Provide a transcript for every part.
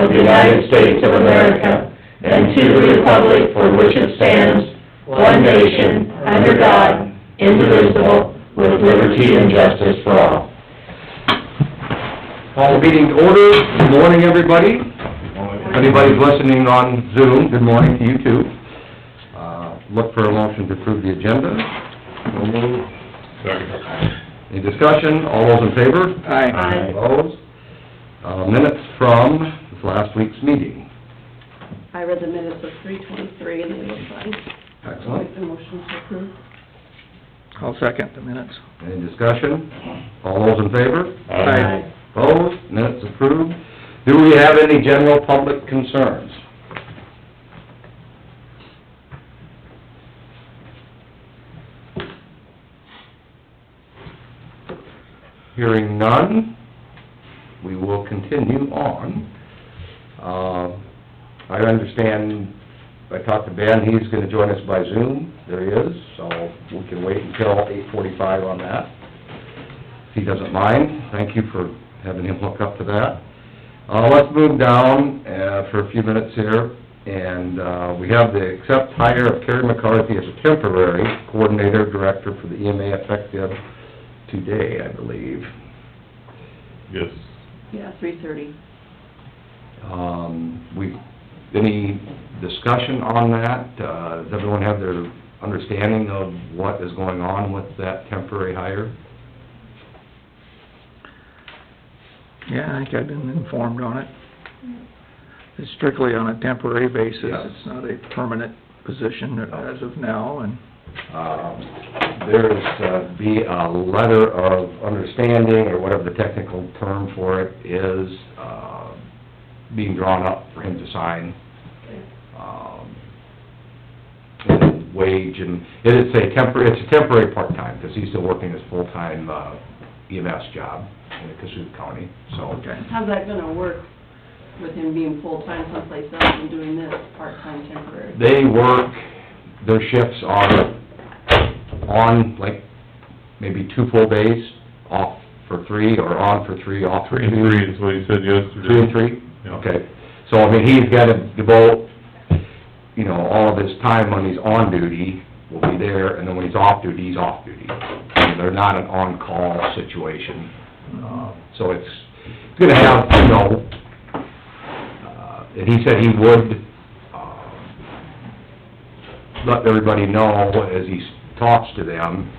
of the United States of America and to the republic for which it stands, one nation, under God, indivisible, with liberty and justice for all. Call the meeting to order. Good morning, everybody. If anybody's listening on Zoom, good morning to you too. Look for a motion to approve the agenda. Second. Any discussion? All those in favor? Aye. Opposed? Minutes from this last week's meeting. I read the minutes of 3:23 and they look fine. Excellent. Make the motion to approve. I'll second the minutes. Any discussion? All those in favor? Aye. Opposed? Minutes approved. Do we have any general public concerns? Hearing none, we will continue on. I understand, I talked to Ben, he's gonna join us by Zoom. There he is, so we can wait until 8:45 on that. If he doesn't mind, thank you for having him hook up to that. Let's move down, for a few minutes here, and, we have the accept hire of Kerry McCarthy as a temporary coordinator director for the EMA effective today, I believe. Yes. Yeah, 3:30. Any discussion on that? Does everyone have their understanding of what is going on with that temporary hire? Yeah, I think I've been informed on it. It's strictly on a temporary basis. Yeah. It's not a permanent position as of now, and There's, be a letter of understanding, or whatever the technical term for it is, being drawn up for him to sign. And wage, and it's a temporary part-time, because he's still working his full-time, EMS job in Cassuth County, so. okay. How's that gonna work with him being full-time someplace else and doing this part-time temporary? They work, their shifts are on, like, maybe 2 full days, off for 3, or on for 3, off for 2. 3 and 3 is what he said yesterday. 3 and 3? Yeah. Okay. So, I mean, he's gotta devote, you know, all of his time when he's on duty will be there, and then when he's off duty, he's off duty. And they're not an on-call situation. So it's gonna have, you know, and he said he would, let everybody know as he talks to them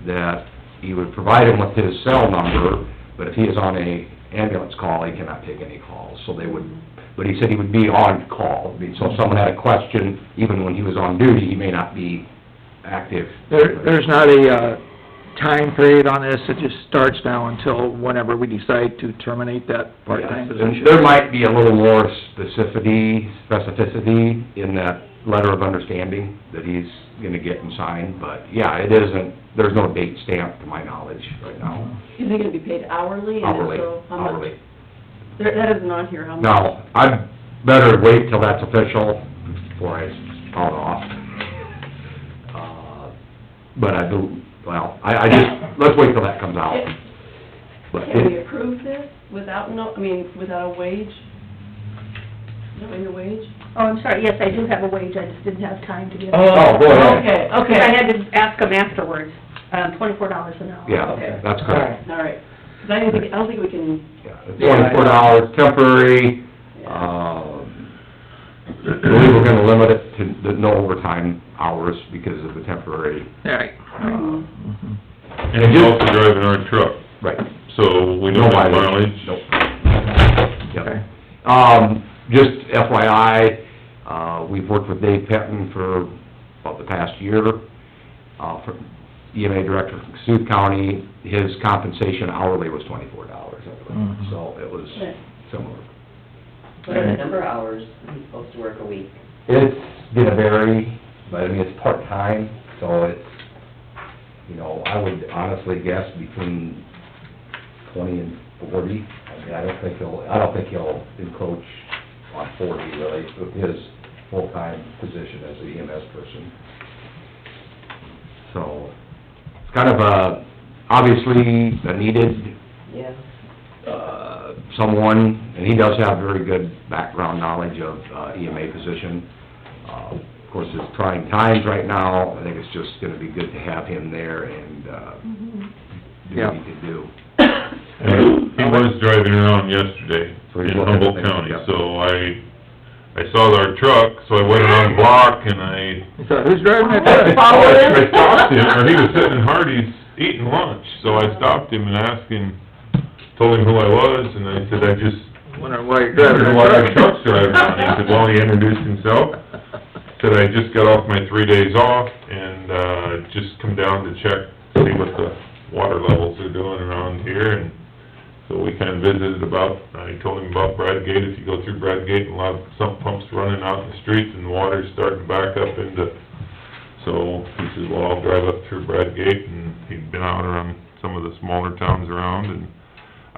that he would provide him with his cell number, but if he is on a ambulance call, he cannot take any calls. So they would, but he said he would be on call. I mean, so if someone had a question, even when he was on duty, he may not be active. There's not a, time period on this. It just starts now until whenever we decide to terminate that part-time Yes, position. and there might be a little more specificity in that letter of understanding that he's gonna get and sign, but yeah, it isn't, there's no date stamp to my knowledge right now. Is he gonna be paid hourly? And Hourly, so how much? hourly. That isn't on here, how much? Now, I'd better wait till that's official before I call it off. But I do, well, I just, let's wait till that comes out. But Can we approve this without without a wage? Is that your wage? Oh, I'm sorry, yes, I do have a wage, I just didn't have time to get it. Oh, go ahead. Okay, Because I had to ask them afterwards, $24 an hour. Yeah, Okay. that's correct. All right. 'Cause I don't think we can, Yeah, it's $24, temporary, I believe we're gonna limit it to the no overtime hours because of the temporary. Right. Mhm. And he's also driving our truck, Right. so we don't have mileage. Nope. Okay. Yep. Just FYI, we've worked with Dave Penton for about the past year, for EMA director from Cassuth County. His compensation hourly was $24, I believe, Mhm. so it was similar. What are the number of hours he's supposed to work a week? It's gonna vary, but I mean, it's part-time, so it's, you know, I would honestly guess between 20 and 40. I mean, I don't think he'll encroach on 40 really, with his full-time position as an EMS person. So, it's kind of obviously a needed, Yeah. someone, and he does have very good background knowledge of, EMA position. Of course, it's trying times right now, I think it's just gonna be good to have him there and, do what he can do. He was driving around yesterday So he's in looking at Humboldt things, County, yeah. so I saw our truck, so I went around the block and I So who's driving that truck? I stopped him, or he was sitting in Hardee's eating lunch, so I stopped him and asked him, told him who I was, and I said, I just Wondering why you're driving wondered that why truck. your truck's driving around. He said, well, he introduced himself, said I just got off my 3 days off, and, just come down to check, see what the water levels are doing around here, and so we kinda visited about, I told him about Bradgate, if you go through Bradgate, a lot of sump pumps running out in the streets, and the water's starting to back up into, so he says, well, I'll drive up through Bradgate, and he'd been out around some of the smaller towns around, and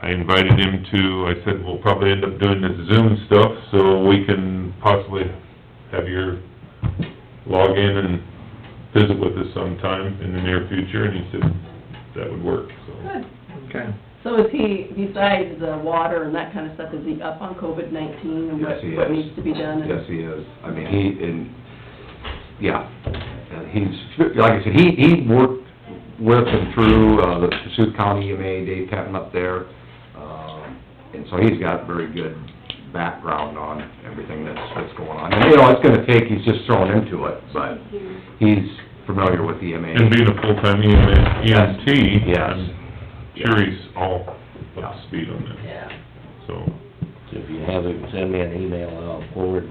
I invited him to, I said, we'll probably end up doing this Zoom stuff, so we can possibly have your log in and visit with us sometime in the near future, and he said that would work, so. Good. Okay. So is he, besides the water and that kind of stuff, is he up on COVID-19 and Yes, he what is. needs to be done? and- Yes, he is. I mean, he's, like I said, he worked with and through, the Sioux County EMA, Dave Patton up there. And so he's got very good background on everything that's going on. And, you know, it's gonna take, he's just thrown into it, but he's familiar with EMA. And being a full-time EMT, Yes. I'm sure he's all up to speed on that, Yeah. so. If you have it, send me an email, and I'll forward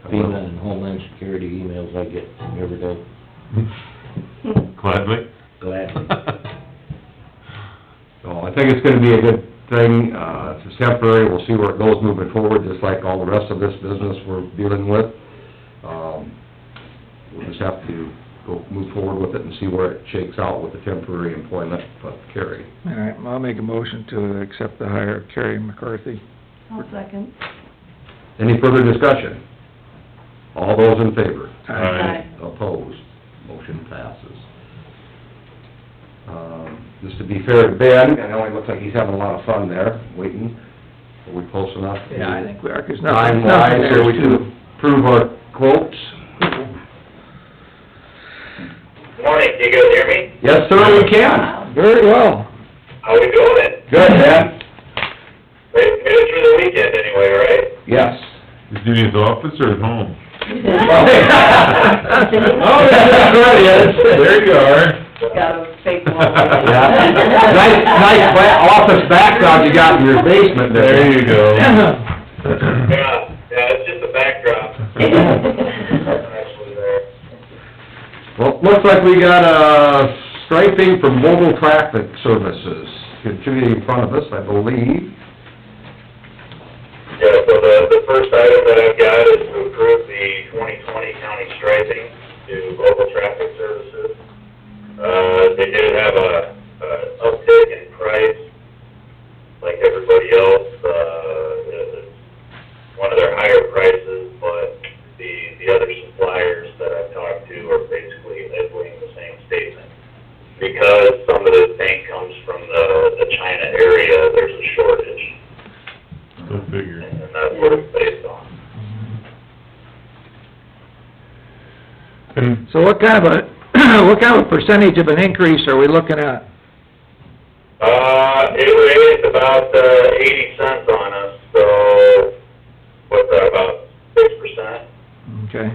FEMA and Homeland Security emails I get every day, Gladly. gladly. So I think it's gonna be a good thing, it's temporary, we'll see where it goes moving forward, just like all the rest of this business we're dealing with. We'll just have to move forward with it and see where it shakes out with the temporary employment of Kerry. All right, well, I'll make a motion to accept the hire of Carrie McCarthy. I'll second. Any further discussion? All those in favor? Aye. Opposed? Motion passes. Just to be fair to Ben, I know it looks like he's having a lot of fun there, waiting. Are we close enough? Yeah, I think we are, 'cause nothing, Time-wise, nothing so we there's can too... approve our quotes. Morning, can you guys hear me? Yes, sir, we can. Very well. How we doing it? Good, Ben. Made it through the weekend anyway, right? Yes. Is he in his office or at home? Oh, there he is. There you are. Got a fake wall. Yeah. Nice office background you got in your basement there. There you go. Yeah, it's just a backdrop. Actually there. Well, looks like we got, striping from Mobile Traffic Services contributing in front of us, I believe. Yeah, so the first item that I've got is to approve the 2020 county striping to Global Traffic Services. They did have a uptick in price, like everybody else. It's one of their higher prices, but the other suppliers that I've talked to are basically echoing the same statement. Because some of this paint comes from the China area, there's a shortage. Go figure. And that's what it's based on. And So what kind of a percentage of an increase are we looking at? It raised about, 80 cents on us, so, what's that, about 6%? Okay.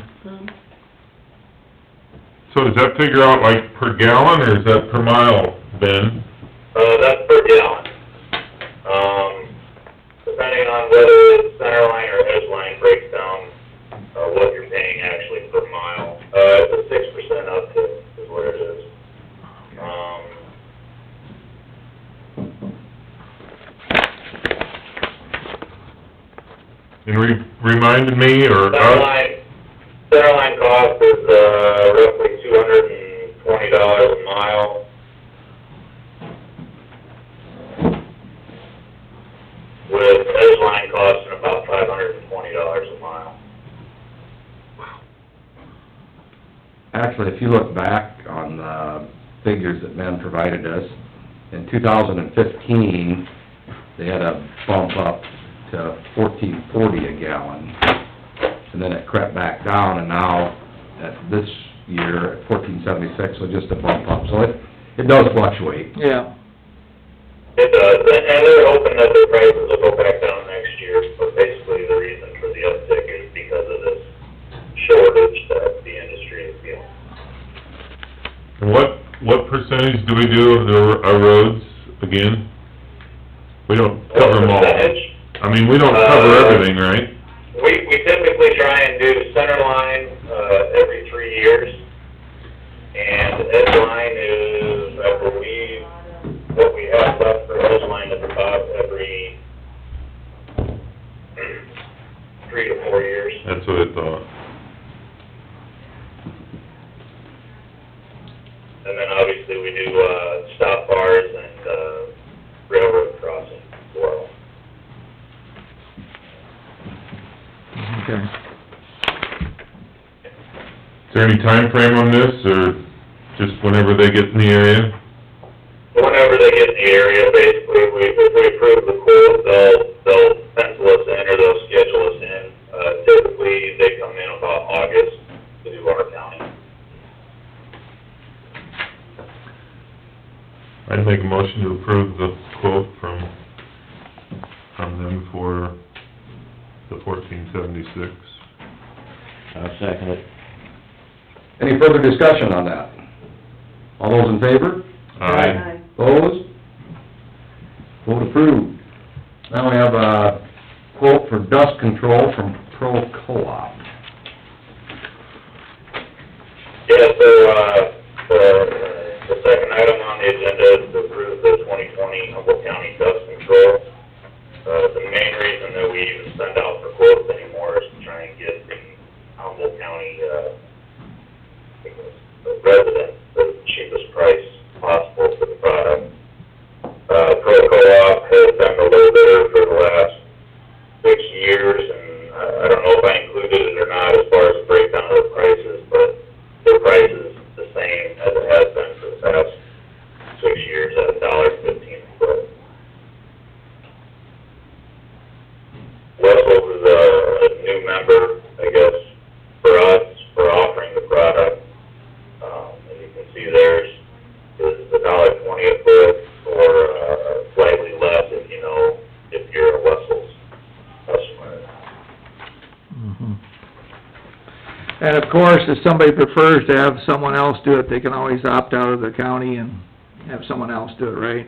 so does that figure out like per gallon, or is that per mile, Ben? That's per gallon. Depending on whether it's center line or edge line breaks down, what you're paying actually per mile. It's a 6% uptick is what it is. And reminded me, or Center line cost is, roughly $220 a mile. With edge line costing about $520 a mile. Actually, if you look back on the figures that Ben provided us, in 2015, they had a bump up to $14.40 a gallon, and then it crept back down, and now, at this year, at $14.76, so just a bump up, so it does fluctuate. Yeah. It does, and they're hoping that the prices will go back down next year, but basically the reason for the uptick is because of this shortage that the industry is feeling. And what percentage do we do of our roads again? We don't cover them all. Percentage? I mean, we don't cover everything, right? We typically try and do center line, every 3 years, and edge line is, I believe, what we have left for edge line is about every 3 to 4 years. That's what I thought. And then obviously we do, stop bars and, railroad crossing as well. Okay. Is there any time frame on this, or just whenever they get in the area? Whenever they get in the area, basically, if we approve the quote, they'll pencil us in or they'll schedule us in. Typically, they come in about August to do our county. I'd make a motion to approve the quote from them for the $14.76. I'll second it. Any further discussion on that? All those in favor? Aye. Opposed? Vote approved. Now we have a quote for dust control from Pro Co-op. Yeah, so, the second item on the agenda is to approve the 2020 Humboldt County dust control. The main reason that we even send out for quotes anymore is to try and get the Humboldt County, resident the cheapest price possible for the product. Pro Co-op has been the low bidder for the last 6 years, and I don't know if I included it or not as far as the breakdown of the prices, but their price is the same as it has been for the past 6 years at $1.15 a foot. Wessels is a new member, I guess, for us, for offering the product. And you can see theirs is $1.20 a foot, or slightly less if you're a Wessels customer. Mhm. And of course, if somebody prefers to have someone else do it, they can always opt out of the county and have someone else do it, right?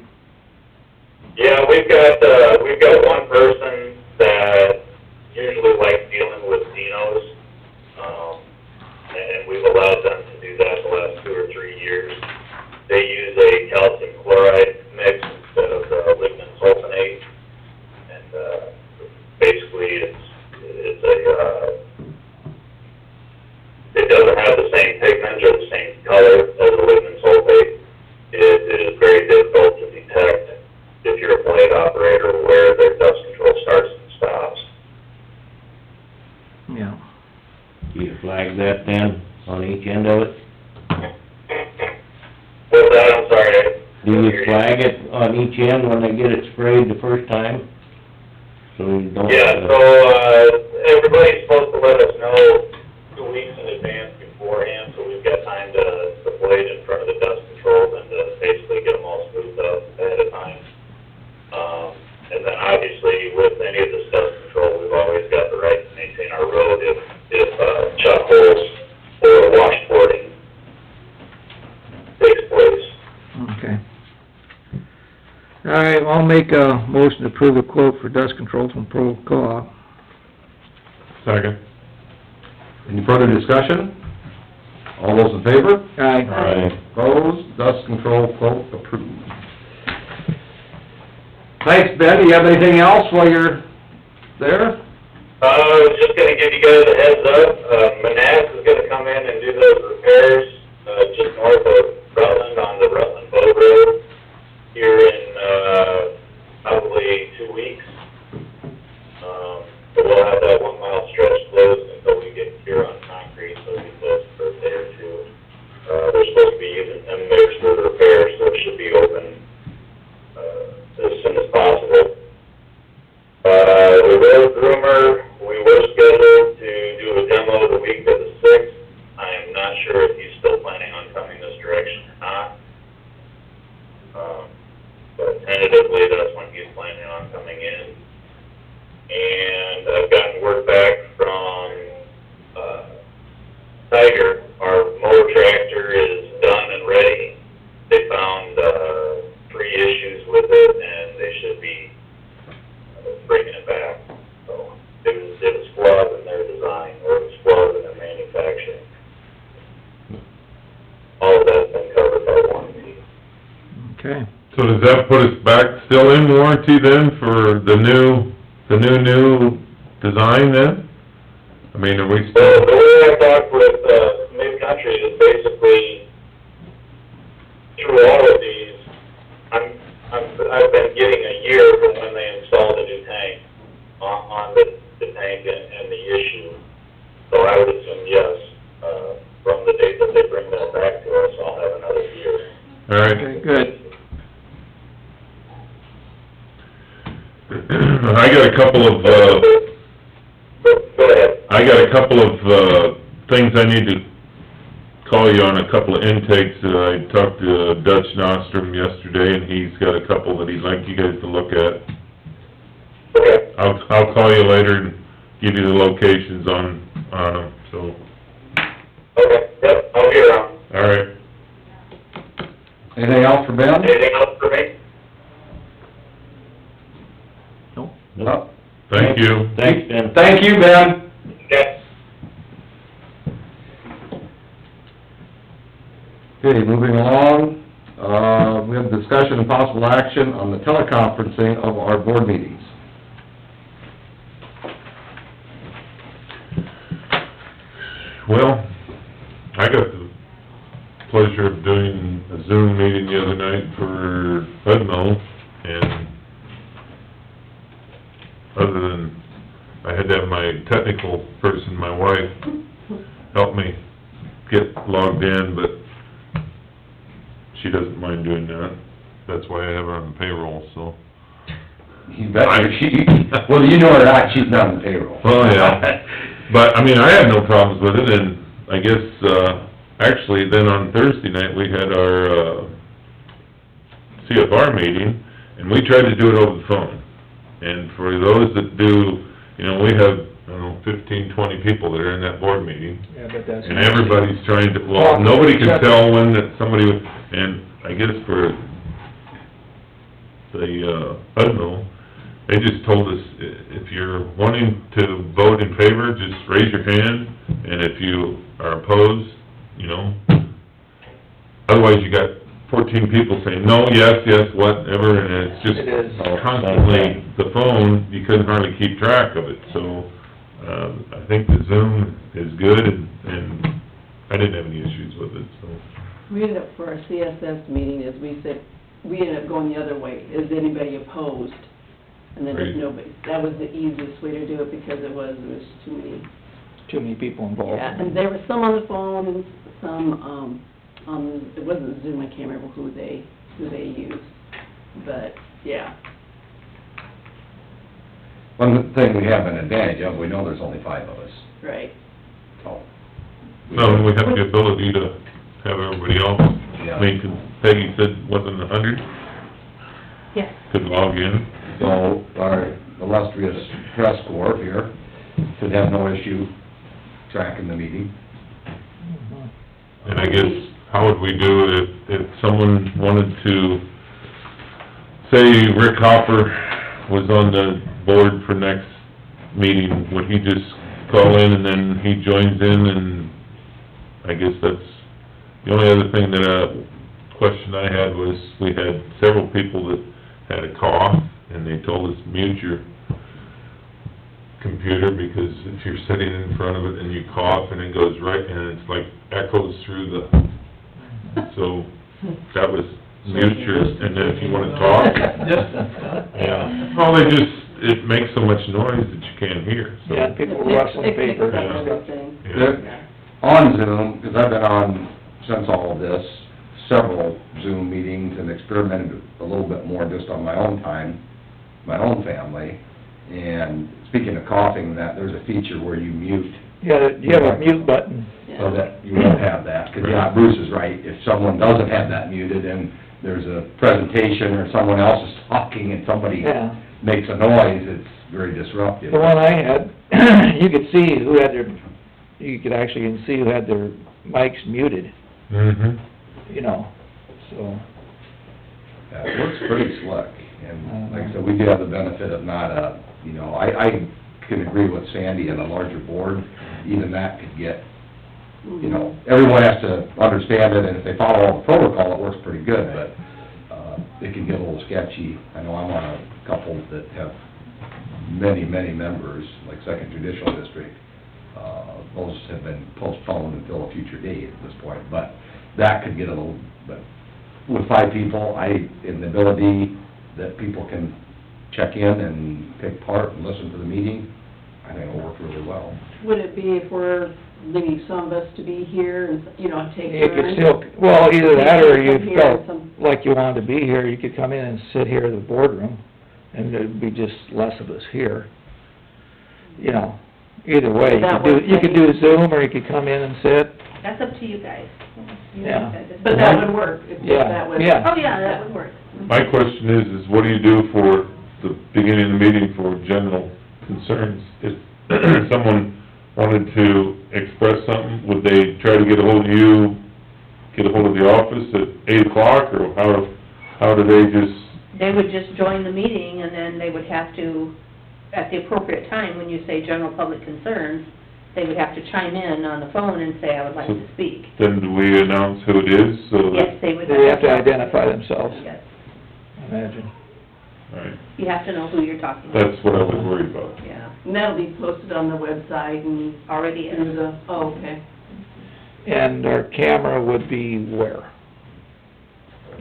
Yeah, we've got one person that usually likes dealing with Dinos, and we've allowed them to do that the last 2 or 3 years. They use a calcium chloride mix instead of lignin sulfonate, and basically it doesn't have the same pigment or the same color as the lignin sulfate. It is very difficult to detect if you're a blade operator where their dust control starts and stops. Yeah. Do you flag that then, on each end of it? What's that? I'm sorry. Do you flag it on each end when they get it sprayed the first time? So you don't... Yeah, so, everybody's supposed to let us know 2 weeks in advance beforehand, so we've got time to blade in front of the dust controls and to basically get them all smoothed up ahead of time. And then obviously with any of this dust control, we've always got the right to maintain our road if chuck holes or washboarding takes place. Okay. All right, well, I'll make a motion to approve a quote for dust control from Pro Co-op. Second. Any further discussion? All those in favor? Aye. Aye. Opposed? Dust control quote approved. Thanks, Ben. Do you have anything else while you're there? I was just gonna give you guys a heads up, Manass is gonna come in and do those repairs, just north of Rutland on the Rutland Boat Road here in, probably 2 weeks. So we'll have that 1 mile stretch closed until we get here on concrete, so it'll be closed for a day or two. They're supposed to be using M-mix for the repair, so it should be open, as soon as possible. does that put us back still in warranty then for the new design then? I mean, are we Well, still, the way I talked with, Mid-Country is basically, through all of these, I've been getting a year from when they installed the new tank on the tank and the issue. So I would assume yes, from the date that they bring that back to us, I'll have another year. all right? Okay, good. I got a couple of, Go ahead. I got a couple of, things I need to call you on, a couple of intakes. I talked to Dutch Nostrum yesterday, and he's got a couple that he'd like you guys to look at. Okay. I'll call you later and give you the locations on them, so, Okay, yep, I'll be around. all right. Anything else for Ben? Anything else for me? Nope. No. Thank you. Thanks, Ben. Thank you, Ben. Okay. Okay, moving along, we have discussion and possible action on the teleconferencing of our board meetings. Well, I got the pleasure of doing a Zoom meeting the other night for Budmo, and other than, I had to have my technical person, my wife, help me get logged in, but she doesn't mind doing that. That's why I have her on the payroll, so. You bet she, whether you know or not, she's not on the payroll. Well, yeah, but, I mean, I had no problems with it, and I guess, actually, then on Thursday night, we had our, CFR meeting, and we tried to do it over the phone. And for those that do, you know, we have, I don't know, 15, 20 people that are in that board meeting, Yeah, but that's... and everybody's trying to, well, nobody can tell when that somebody, and I guess for the, I don't know, they just told us, if you're wanting to vote in favor, just raise your hand, and if you are opposed, you know, otherwise you got 14 people saying, no, yes, yes, whatever, and it's just It is. constantly, the phone, you couldn't hardly keep track of it, so, I think the Zoom is good, and I didn't have any issues with it, so. We ended up, for our CSS meeting, as we said, we ended up going the other way, is anybody opposed? And then Right. if nobody, that was the easiest way to do it, because it was Too many people involved. yeah, and there was some on the phone, and some, it wasn't Zoom, I can't remember who they used, but, yeah. One thing we have an advantage of, we know there's only 5 of us, Right. so. No, and we have the ability to have everybody else, Yeah. I mean, 'cause Peggy said, wasn't 100, Yes. could log in. So our illustrious press corps here should have no issue tracking the meeting. And I guess, how would we do it if someone wanted to, say Rick Hopper was on the board for next meeting, would he just call in and then he joins in, and I guess that's, the only other thing that, question I had was, we had several people that had a cough, and they told us mute your computer, because if you're sitting in front of it and you cough, and it goes right, and it's like echoes through the, so, that was mute your, and then if you wanna talk, yeah. Well, they just, it makes so much noise that you can't hear, so. Yeah, people rustling It picks papers. up Yeah. everything. Yeah. On Zoom, because I've been on, since all of this, several Zoom meetings and experimented a little bit more just on my own time, my own family. And speaking of coughing, that, there's a feature where you mute, Yeah, you have a mute button. so that you won't have that. Because, yeah, Bruce is right, if someone doesn't have that muted and there's a presentation or someone else is talking and somebody Yeah. makes a noise, it's very disruptive. The one I had, you could see who had their, you could actually see who had their mics muted, Mm-hmm. you know, so. Yeah, it works pretty slick, and like I said, we do have the benefit of not you know, I can agree with Sandy, on a larger board, even that could get, you know, everyone has to understand it, and if they follow all the protocol, it works pretty good, but, it can get a little sketchy. I know I'm on a couple that have many, many members, like Second Judicial District. Those have been postponed until a future date at this point, but that could get a little, but with 5 people, in the ability that people can check in and take part and listen to the meeting, I think it'll work really well. Would it be if we're leaving some of us to be here and, you know, take You could turns? still, well, either that or Some you here felt and some- like you wanted to be here, you could come in and sit here in the boardroom, and there'd be just less of us here. You know, either way, you could do Zoom, or you could come in and sit. That's up to you guys. You Yeah. make that decision. But that would work, if Yeah, that would... yeah. Oh, yeah, that would work. My question is what do you do for the beginning of the meeting for general concerns? If someone wanted to express something, would they try to get a hold of you, get a hold of the office at 8 o'clock, or how do they just... They would just join the meeting, and then they would have to, at the appropriate time, when you say general public concerns, they would have to chime in on the phone and say, I would like to speak. Then do we announce who it is, so that... Yes, they would. They have to identify themselves, Yes, I imagine. Right, you have to know who you're talking about. that's what I was worried about. Yeah, And that'll be posted on the website and... already is. through the, oh, okay. And our camera would be where?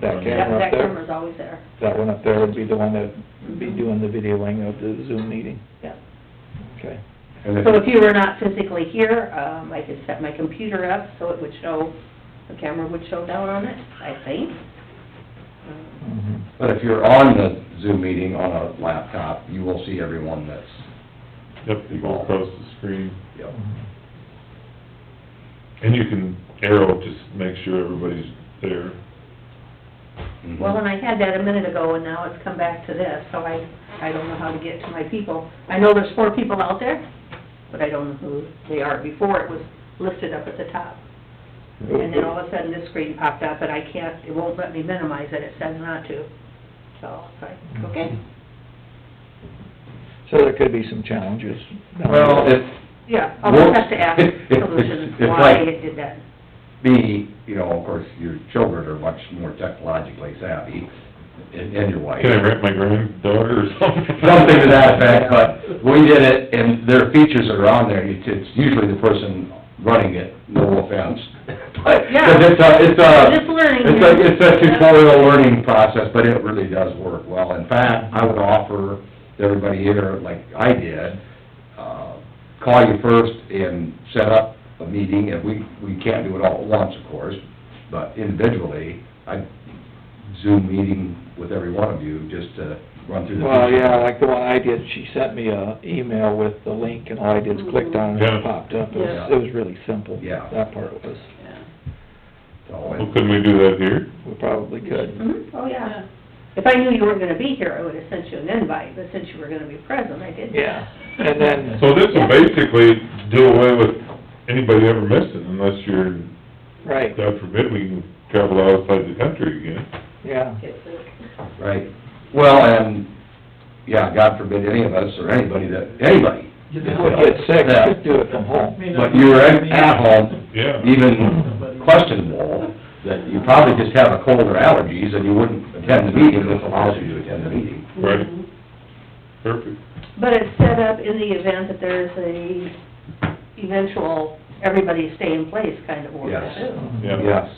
That camera That up there? camera's always there. That one up there would be the one that would be doing the videoing of the Zoom meeting? Yeah. Okay. And So if you were not physically here, I could set my computer up so it would show, the camera would show down on it, I think. Mhm. But if you're on the Zoom meeting on a laptop, you will see everyone that's, Yep, you go across the screen, yep. and you can arrow, just make sure everybody's there. Mhm. Well, and I had that a minute ago, and now it's come back to this, so I don't know how to get to my people. I know there's 4 people out there, but I don't know who they are. Before, it was listed up at the top. And then all of a sudden, this screen popped up, and I can't, it won't let me minimize it, it says not to. So, it's like, okay. So there could be some challenges. Well, Yeah, I'll just have to ask Solutions It's why like- it did that. you know, of course, your children are much more technologically savvy, and your wife. Can I rent my granddaughter or something? Something to that effect, but we did it, and there are features that are on there, it's usually the person running it, no offense. But, Yeah. 'cause Just learning. it's a tutorial learning process, but it really does work well. In fact, I would offer everybody here, like I did, call you first and set up a meeting, and we can't do it all at once, of course, but individually, I'd Zoom meeting with every one of you, just to run through the... Well, yeah, like the one I did, she sent me a email with the link, and all I did is clicked on it, and Yeah. it popped up. Yeah. It was really simple. Yeah. That part was, Yeah. So, Well, couldn't we do that here? we probably could. Mhm, oh, yeah. If I knew you weren't gonna be here, I would've sent you an invite, but since you were gonna be present, I didn't. Yeah, and then, So this will basically do away with anybody ever missing, unless you're, right, God forbid, we can travel outside the country again. yeah. Right. Well, and, yeah, God forbid any of us, or anybody If you get sick, you could do it from home. But you were at home, Yeah. even questionable, that you probably just have a cold or allergies, and you wouldn't attend the meeting, this allows you to attend the meeting. Right. Perfect. But it's set up in the event that there's a eventual, everybody stay in place kind of order Yes. too. Yeah. Yes.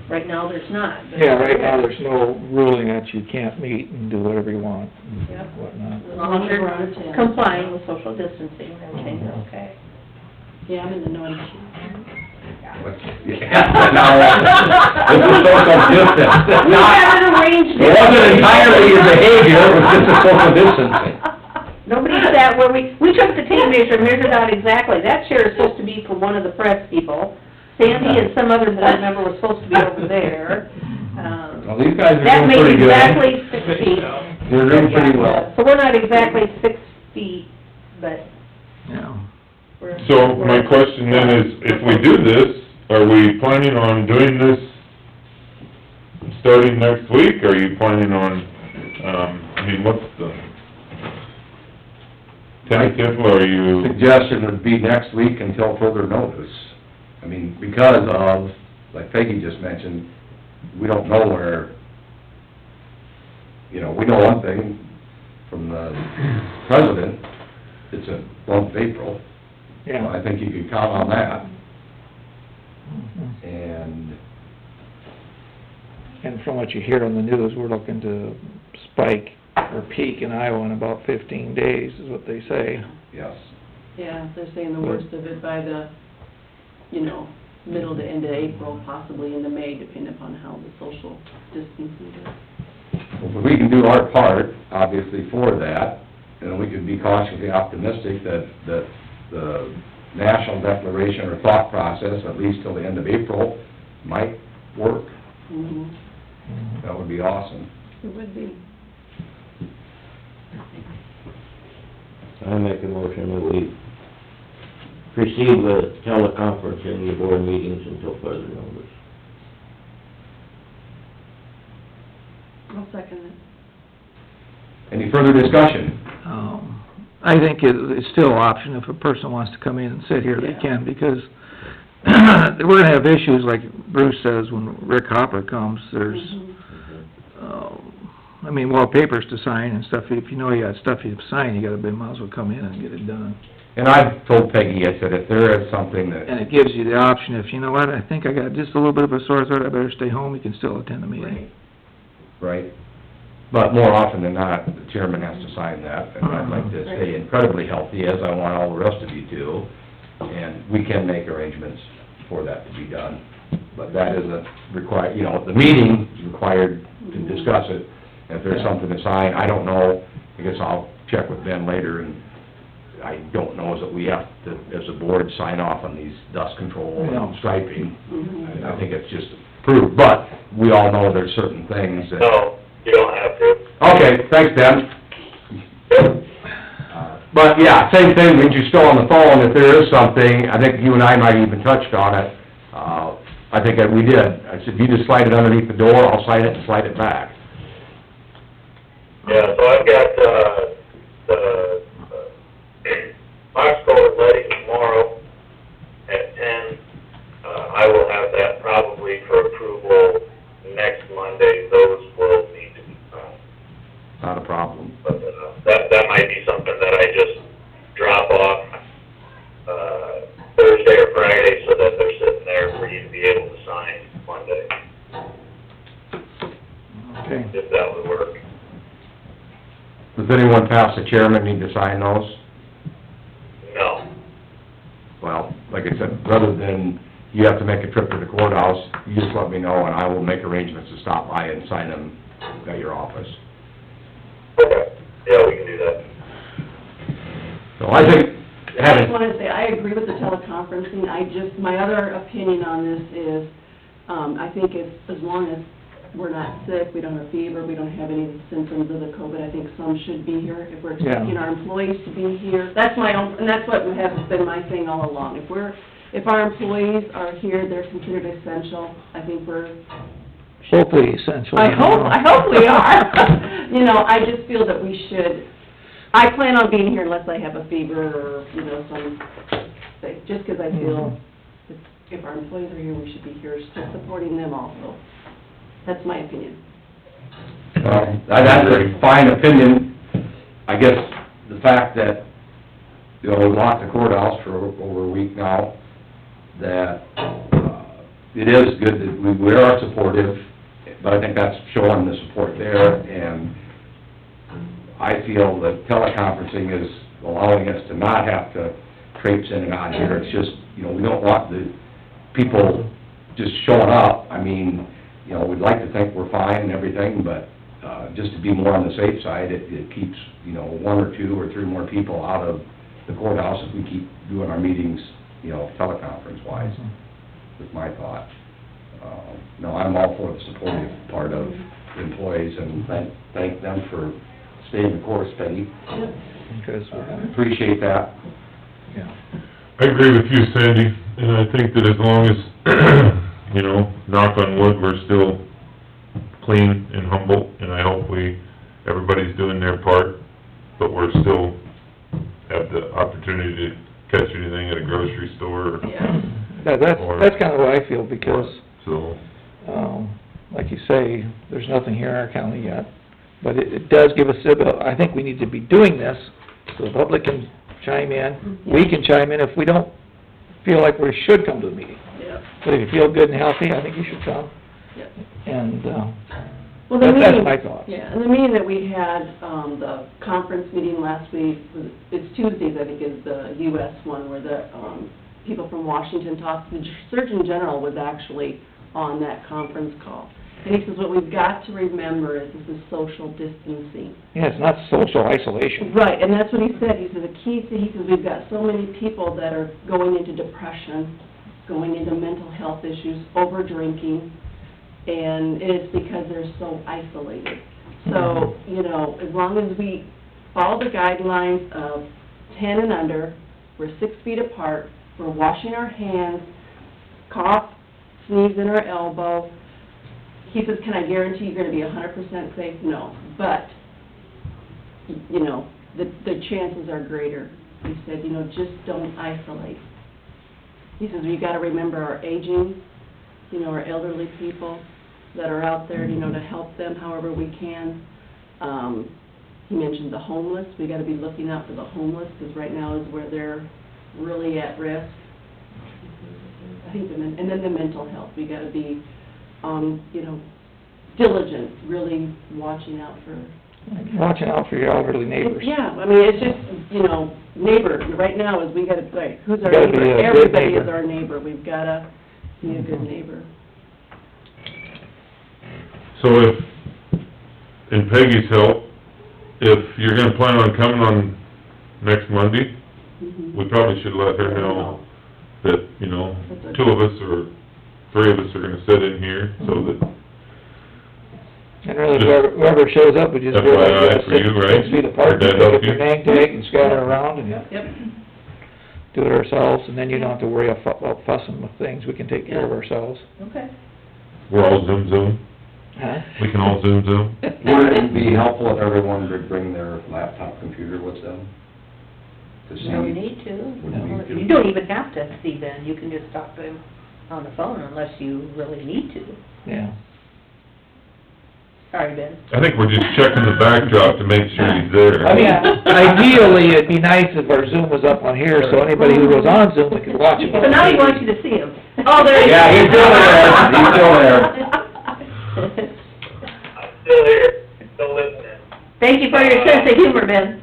Right now, there's not. but- Yeah, right now, there's no ruling that you can't meet and do whatever you want and Yep. whatnot. As long as you're complying with social distancing, everything's okay. Yeah, I'm in the know. Yeah, now, this is social distance. We have it arranged. It wasn't entirely your behavior, it was just a social distancing. Nobody sat where we took the tape measure, measured out exactly. That chair is supposed to be for one of the press people. Sandy and some other board member was supposed to be over there. Well, these guys That are doing made pretty good. exactly 6 feet. They're doing pretty well. So we're not exactly 6 feet, but Yeah. we're... So my question then is, if we do this, are we planning on doing this starting next week? Are you planning on, I mean, what's the tentative, or are you... Suggestion would be next week until further notice. I mean, because of, like Peggy just mentioned, we don't know where you know, we know one thing from the president, it's a month of April. So Yeah. I think you can count on that, Mhm. and, From what you hear on the news, we're looking to spike or peak in Iowa in about 15 days, is what they say. yes. Yeah, they're saying the worst of it by the, middle to end of April, possibly into May, depending upon how the social distancing goes. Well, we can do our part, obviously, for that, and we can be cautiously optimistic that the national declaration or thought process, at least till the end of April, might work. Mhm. That would be awesome. It would be. I make a motion that we proceed with teleconferencing the board meetings until further notice. I'll second it. Any further discussion? I think it's still an option if a person wants to come in and sit here, they Yeah. can, because we're gonna have issues, like Bruce says, when Rick Hopper comes, there's, Mhm. we'll have papers to sign and stuff. If you know you got stuff you sign, you might as well come in and get it done. And I've told Peggy, I said, if there is something that, And it gives you the option, if, you know what, I think I got just a little bit of a sore throat, I better stay home, you can still attend the meeting. Right. right? But more often than not, the chairman has to sign that, and I'd like to stay incredibly healthy, as I want all the rest of you to, and we can make arrangements for that to be done. But that isn't required, the meeting is required to discuss it. If there's something to sign, I don't know, I guess I'll check with Ben later, and I don't know, is that we have to, as a board, sign off on these dust control No. and striping. Mhm. I think it's just approved, but we all know there's certain things that... No, you don't have to. Okay, thanks, Ben. But, yeah, same thing, means you're still on the phone, if there is something, I think you and I might even touched on it, I think that we did. I said, you just slide it underneath the door, I'll sign it and slide it back. Yeah, so I've got, the box culvert letting tomorrow at 10. I will have that probably for approval next Monday. Those will need to be signed. Not a problem. But, that might be something that I just drop off, Thursday or Friday, so that they're sitting there for you to be able to sign Monday, Okay. if that would work. Does anyone past the chairman need to sign those? No. Well, like I said, rather than you have to make a trip to the courthouse, you just let me know, and I will make arrangements to stop by and sign them at your office. Okay, yeah, we can do that. So I think, I just wanted to say, I agree with the teleconferencing, my other opinion on this is, I think as long as we're not sick, we don't have fever, we don't have any symptoms of the COVID, I think some should be here. If we're expecting our employees to be here, that's my own, and that's what has been my thing all along. If our employees are here, they're considered essential, I think we're... Hopefully essential. I hope we are. I just feel that we should, I plan on being here unless I have a fever or, some, just because I feel if our employees are here, we should be here still supporting them also. That's my opinion. that's a fine opinion. I guess the fact that, we've locked the courthouse for over a week now, that, it is good that we are supportive, but I think that's showing the support there, and I feel that teleconferencing is allowing us to not have to traipse in and out here. It's just, we don't want the people just showing up. We'd like to think we're fine and everything, but, just to be more on the safe side, it keeps, one or two or three more people out of the courthouse if we keep doing our meetings, teleconference-wise, is my thought. No, I'm all for the supportive part of the employees, and thank them for staying the course, Peggy. Because, Appreciate that. yeah. I agree with you, Sandy, and I think that as long as, knock on wood, we're still clean in Humboldt, and I hope everybody's doing their part, but we're still have the opportunity to catch anything at a grocery store. Yeah. That's kind of what I feel, because, So, like you say, there's nothing here in our county yet. But it does give us, I think we need to be doing this, so the public can chime in, we can chime in if we don't feel like we should come to the meeting. Yeah. But if you feel good and healthy, I think you should come, Yeah. and, Well, the that's meeting- my thoughts. Yeah, and the meeting that we had, the conference meeting last week, it's Tuesdays, I think, is the US one, where the, people from Washington talked, the Surgeon General was actually on that conference call. And he says, what we've got to remember is this is social distancing. Yeah, it's not social isolation. Right, and that's what he said, he said the key thing, he says, we've got so many people that are going into depression, going into mental health issues, over drinking, and it's because they're so isolated. So, you know, as long as we follow the guidelines of 10 and under, we're 6 feet apart, we're washing our hands, cough, sneeze in our elbow. He says, can I guarantee you're gonna be 100% safe? No, but, you know, the chances are greater. He said, you know, just don't isolate. He says, we gotta remember our aging, you know, our elderly people that are out there, you know, to help them however we can. He mentioned the homeless, we gotta be looking out for the homeless, because right now is where they're really at risk. I think, and then the mental health, we gotta be, you know, diligent, really watching out for... Watching out for your elderly neighbors. Yeah, I mean, it's just, you know, neighbor, right now is we gotta, like, who's our Gotta be neighbor? a good Everybody neighbor. is our neighbor, we've gotta be a good neighbor. So if, in Peggy's help, if you're gonna plan on coming on next Monday, Mhm. we probably should let her know that, you know, 2 of us or 3 of us are gonna sit in here, so that, And really, whoever shows up, we just... FYI for you, right? 6 feet apart, Would that help get your you? name tag and scatter around and Yep. do it ourselves, and then you don't have to worry about fussing with things, we can take care of ourselves. Okay. we're all Zoom. Huh? We can all Zoom. Would it be helpful if everyone would bring their laptop computer with them? To see? No need to. Wouldn't be- You don't even have to see Ben, you can just talk to him on the phone unless you really need to. Yeah. Sorry, Ben. I think we're just checking the backdrop to make sure he's there. I mean, ideally, it'd be nice if our Zoom was up on here, so anybody who was on Zoom, we could watch him. So now he wants you to see him. Oh, there you go. Yeah, he's still there. He's still there. I'm still here, still listening. Thank you for your sense of humor, Ben.